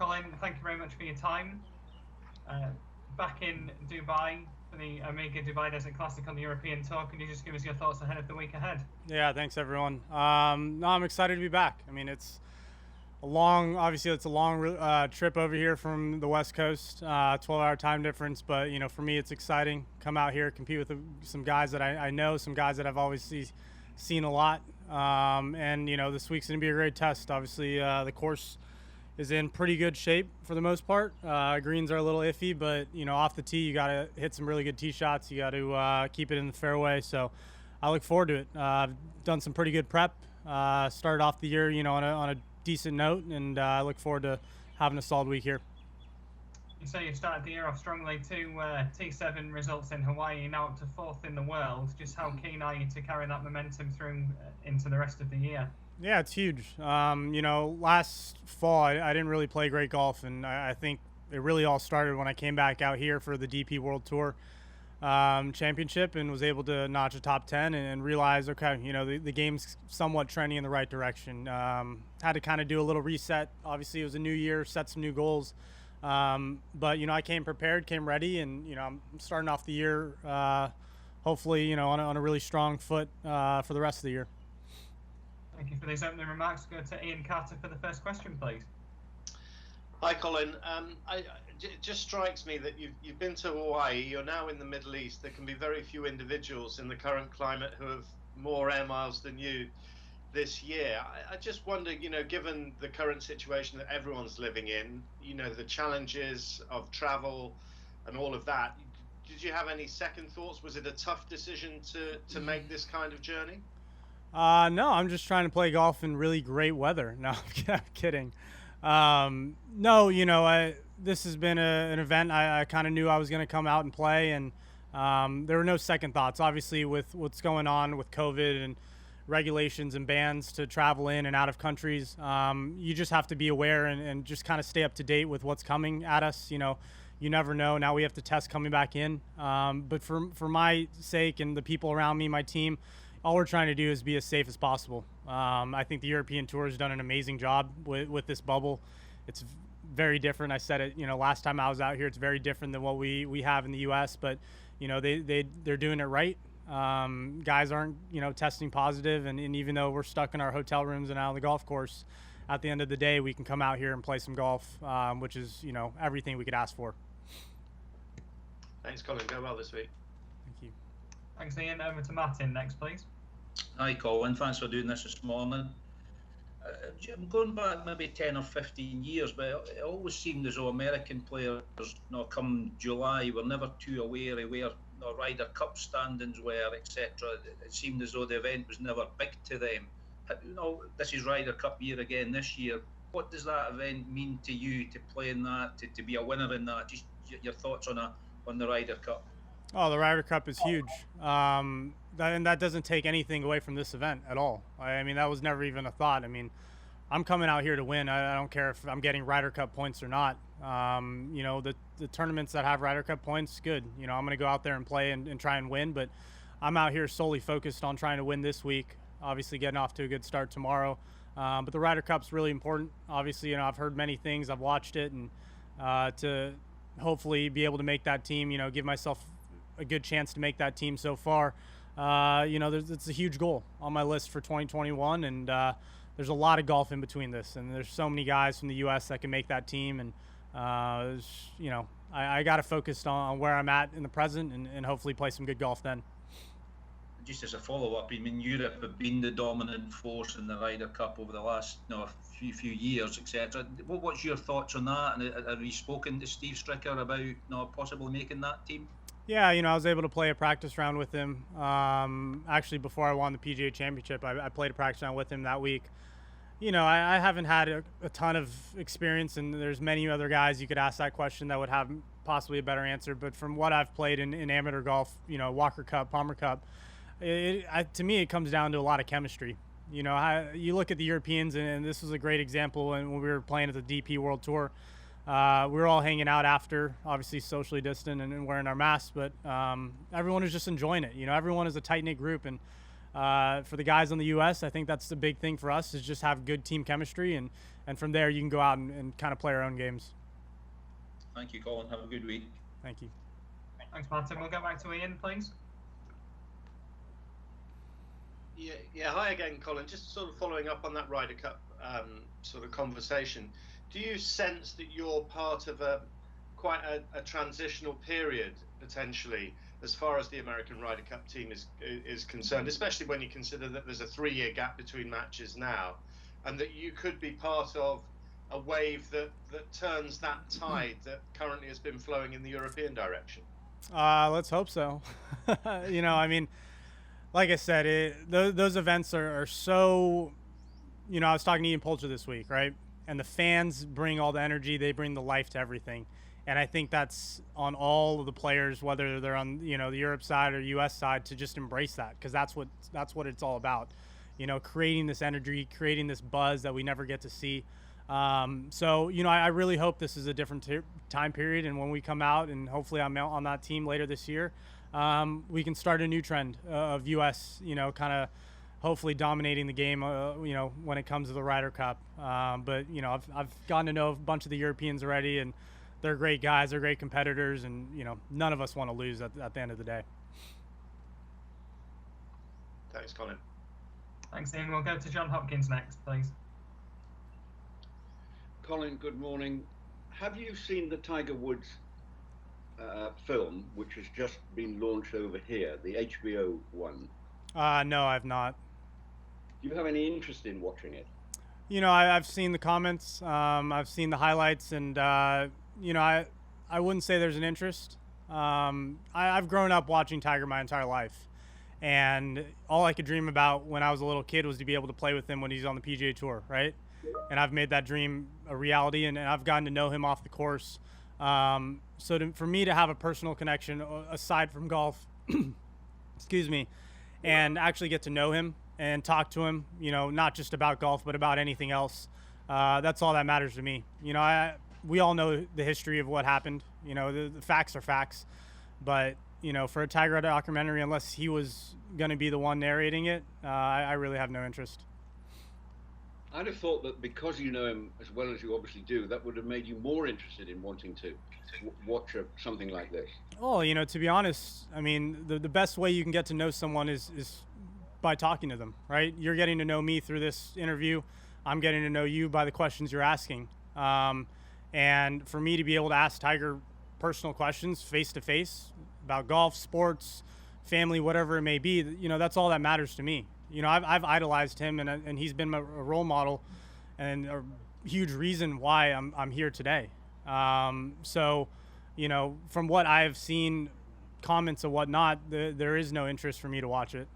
Collin, thank you very much for your time. Back in Dubai for the Omega Dubai Desert Classic on the European Tour, can you just give us your thoughts ahead of the week ahead? Yeah, thanks everyone. No, I'm excited to be back. I mean, obviously it's a long trip over here from the West Coast, 12-hour time difference. But for me, it's exciting. Come out here, compete with some guys that I know, some guys that I've always seen a lot. And this week's gonna be a great test. Obviously, the course is in pretty good shape for the most part. Greens are a little iffy, but off the tee, you got to hit some really good tee shots. You got to keep it in the fairway. So I look forward to it. I've done some pretty good prep. Started off the year, on a decent note, and I look forward to having a solid week here. You say you started the year off strongly. Two T7 results in Hawaii, now up to fourth in the world. Just how keen are you to carry that momentum through into the rest of the year? Yeah, it's huge. Last fall, I didn't really play great golf, and I think it really all started when I came back out here for the DP World Tour Championship and was able to notch a top 10 and realize, okay, the game's somewhat trending in the right direction. Had to kind of do a little reset. Obviously, it was a new year, set some new goals. But, I came prepared, came ready, and, I'm starting off the year, hopefully, on a really strong foot for the rest of the year. Thank you for these opening remarks. Go to Ian Carter for the first question, please. Hi, Collin. It just strikes me that you've been to Hawaii. You're now in the Middle East. There can be very few individuals in the current climate who have more air miles than you this year. I just wonder, given the current situation that everyone's living in, the challenges of travel and all of that, did you have any second thoughts? Was it a tough decision to make this kind of journey? No, I'm just trying to play golf in really great weather. No, I'm kidding. No, this has been an event I kind of knew I was going to come out and play, and there were no second thoughts. Obviously, with what's going on with COVID and regulations and bans to travel in and out of countries, you just have to be aware and just kind of stay up to date with what's coming at us. You never know. Now we have to test coming back in. But for my sake and the people around me, my team, all we're trying to do is be as safe as possible. I think the European Tour has done an amazing job with this bubble. It's very different. I said it, last time I was out here, it's very different than what we have in the U.S., but, they're doing it right. Guys aren't, testing positive, and even though we're stuck in our hotel rooms and out on the golf course, at the end of the day, we can come out here and play some golf, which is, everything we could ask for. Thanks, Collin. Go well this week. Thank you. Thanks, Ian. Over to Martin next, please. Hi, Collin. Thanks for doing this morning. I'm going back maybe 10 or 15 years, but it always seemed as though American players, come July, were never too aware of where Ryder Cup standings were, etc. It seemed as though the event was never big to them. This is Ryder Cup year again this year. What does that event mean to you, to play in that, to be a winner in that? Just your thoughts on the Ryder Cup. Oh, the Ryder Cup is huge. And that doesn't take anything away from this event at all. I mean, that was never even a thought. I mean, I'm coming out here to win. I don't care if I'm getting Ryder Cup points or not. The tournaments that have Ryder Cup points, good. I'm going to go out there and play and try and win. But I'm out here solely focused on trying to win this week. Obviously, getting off to a good start tomorrow. But the Ryder Cup's really important. Obviously, I've heard many things. I've watched it, and to hopefully be able to make that team, give myself a good chance to make that team so far. It's a huge goal on my list for 2021, and there's a lot of golf in between this, and there's so many guys from the U.S. that can make that team, and I got to focus on where I'm at in the present and hopefully play some good golf then. Just as a follow-up, I mean, Europe have been the dominant force in the Ryder Cup over the last few years, etc. What's your thoughts on that? And have you spoken to Steve Stricker about possibly making that team? Yeah, I was able to play a practice round with him. Actually, before I won the PGA Championship, I played a practice round with him that week. I haven't had a ton of experience, and there's many other guys you could ask that question that would have possibly a better answer. But from what I've played in amateur golf, Walker Cup, Palmer Cup, to me, it comes down to a lot of chemistry. You look at the Europeans, and this was a great example when we were playing at the DP World Tour. We were all hanging out after, obviously socially distant and wearing our masks, but everyone was just enjoying it. Everyone is a tight-knit group, and for the guys on the U.S., I think that's the big thing for us is just have good team chemistry and and from there you can go out and kind of play our own games. Thank you, Colin. Have a good week. Thank you. Thanks, Martin. We'll go back to Ian, please. Yeah. Hi again, Colin. Just sort of following up on that Ryder Cup sort of conversation. Do you sense that you're part of quite a transitional period potentially, as far as the American Ryder Cup team is concerned, especially when you consider that there's a 3-year gap between matches now, and that you could be part of a wave that turns that tide that currently has been flowing in the European direction? Let's hope so. I mean, like I said, those events are so, I was talking to Ian Poulter this week, right? And the fans bring all the energy, they bring the life to everything. And I think that's on all of the players, whether they're on, the Europe side or US side, to just embrace that, because that's what it's all about. Creating this energy, creating this buzz that we never get to see. So, I really hope this is a different time period, and when we come out, and hopefully I'm out on that team later this year, we can start a new trend of US, kind of hopefully dominating the game, when it comes to the Ryder Cup. But, I've gotten to know a bunch of the Europeans already, and they're great guys, they're great competitors, and, none of us want to lose at the end of the day. Thanks, Colin. Thanks, Ian. We'll go to John Hopkins next, please. Colin, good morning. Have you seen the Tiger Woods film, which has just been launched over here, the HBO one? No, I've not. Do you have any interest in watching it? I've seen the comments, I've seen the highlights, and, I wouldn't say there's an interest. I've grown up watching Tiger my entire life, and all I could dream about when I was a little kid was to be able to play with him when he's on the PGA Tour, right? And I've made that dream a reality, and I've gotten to know him off the course. So for me to have a personal connection aside from golf, excuse me, and actually get to know him and talk to him, not just about golf, but about anything else, that's all that matters to me. We all know the history of what happened. The facts are facts. But, for a Tiger documentary, unless he was going to be the one narrating it, I really have no interest. I'd have thought that because you know him as well as you obviously do, that would have made you more interested in wanting to watch something like this. Oh, to be honest, I mean, the best way you can get to know someone is by talking to them, right? You're getting to know me through this interview. I'm getting to know you by the questions you're asking. And for me to be able to ask Tiger personal questions face to face about golf, sports, family, whatever it may be, that's all that matters to me. I've idolized him, and he's been a role model and a huge reason why I'm here today. So, from what I've seen, comments and whatnot, there is no interest for me to watch it.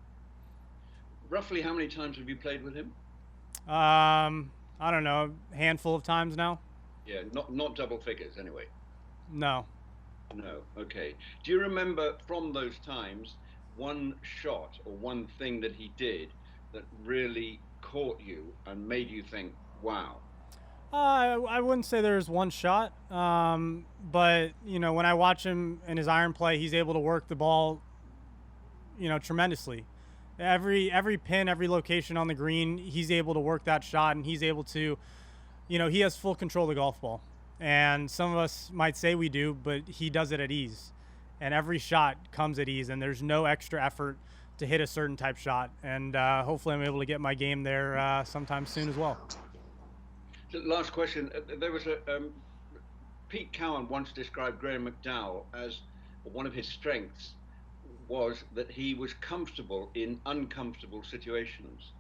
Roughly how many times have you played with him? I don't know, a handful of times now. Yeah, not double figures anyway. No. No, okay. Do you remember from those times one shot or one thing that he did that really caught you and made you think, wow? I wouldn't say there's one shot, but when I watch him in his iron play, he's able to work the ball, tremendously. Every pin, every location on the green, he's able to work that shot, and he's able to, he has full control of the golf ball. And some of us might say we do, but he does it at ease. And every shot comes at ease, and there's no extra effort to hit a certain type shot. And hopefully I'm able to get my game there sometime soon as well. So last question. There was Pete Cowan once described Graham McDowell as one of his strengths was that he was comfortable in uncomfortable situations.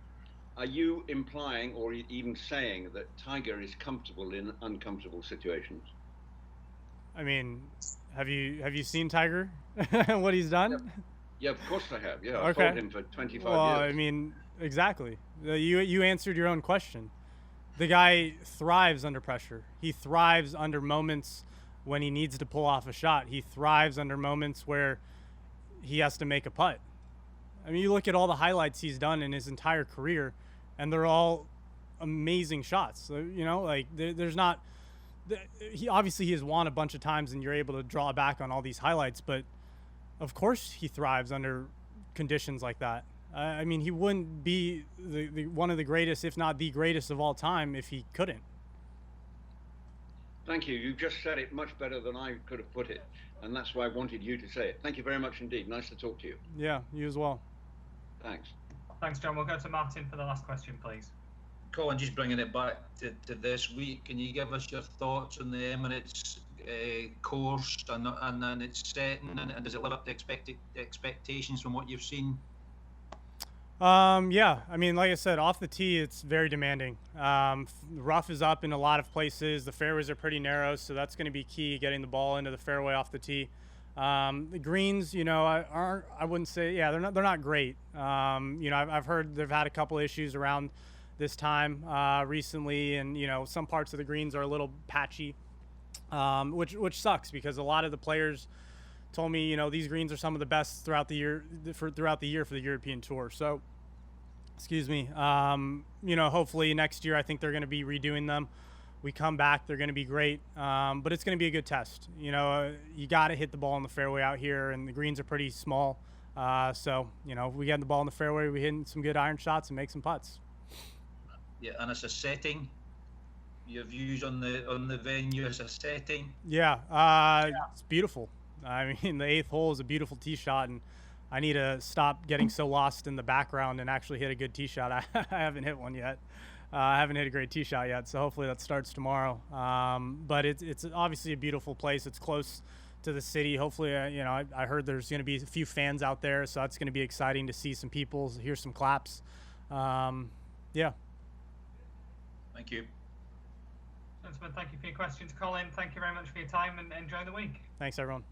Are you implying or even saying that Tiger is comfortable in uncomfortable situations? I mean, have you seen Tiger? What he's done? Yeah, of course I have. Yeah, Okay. I've followed him for 25 years. Well, I mean, exactly. You answered your own question. The guy thrives under pressure. He thrives under moments when he needs to pull off a shot. He thrives under moments where he has to make a putt. I mean, you look at all the highlights he's done in his entire career, and they're all amazing shots. So, there's not. He has won a bunch of times, and you're able to draw back on all these highlights. But of course, he thrives under conditions like that. I mean, he wouldn't be the one of the greatest, if not the greatest of all time, if he couldn't. Thank you. You just said it much better than I could have put it, and that's why I wanted you to say it. Thank you very much indeed. Nice to talk to you. Yeah, you as well. Thanks. Thanks, John. We'll go to Martin for the last question, please. Colin, just bringing it back to this week, can you give us your thoughts on the Emirates course and its setting, and does it live up to expectations from what you've seen? Yeah, I mean, like I said, off the tee, it's very demanding. The rough is up in a lot of places. The fairways are pretty narrow, so that's going to be key, getting the ball into the fairway off the tee. The greens, you know, I wouldn't say, yeah, they're not great. You know, I've heard they've had a couple issues around this time recently, and you know, some parts of the greens are a little patchy, which sucks because a lot of the players told me, you know, these greens are some of the best throughout the year for the European Tour. So, excuse me. You know, hopefully next year I think they're going to be redoing them. We come back, they're going to be great, but it's going to be a good test. You know, you got to hit the ball in the fairway out here, and the greens are pretty small. So, you know, if we get the ball in the fairway, we hit some good iron shots and make some putts. Yeah, and it's a setting. Your views on the venue as a setting? Yeah, it's beautiful. I mean, the 8th hole is a beautiful tee shot, and I need to stop getting so lost in the background and actually hit a good tee shot. I haven't hit one yet. I haven't hit a great tee shot yet, so hopefully that starts tomorrow. But it's obviously a beautiful place. It's close to the city. Hopefully, you know, I heard there's going to be a few fans out there, so that's going to be exciting to see some people, hear some claps. Yeah. Thank you. Gentlemen, thank you for your questions. Colin, thank you very much for your time, and enjoy the week. Thanks, everyone.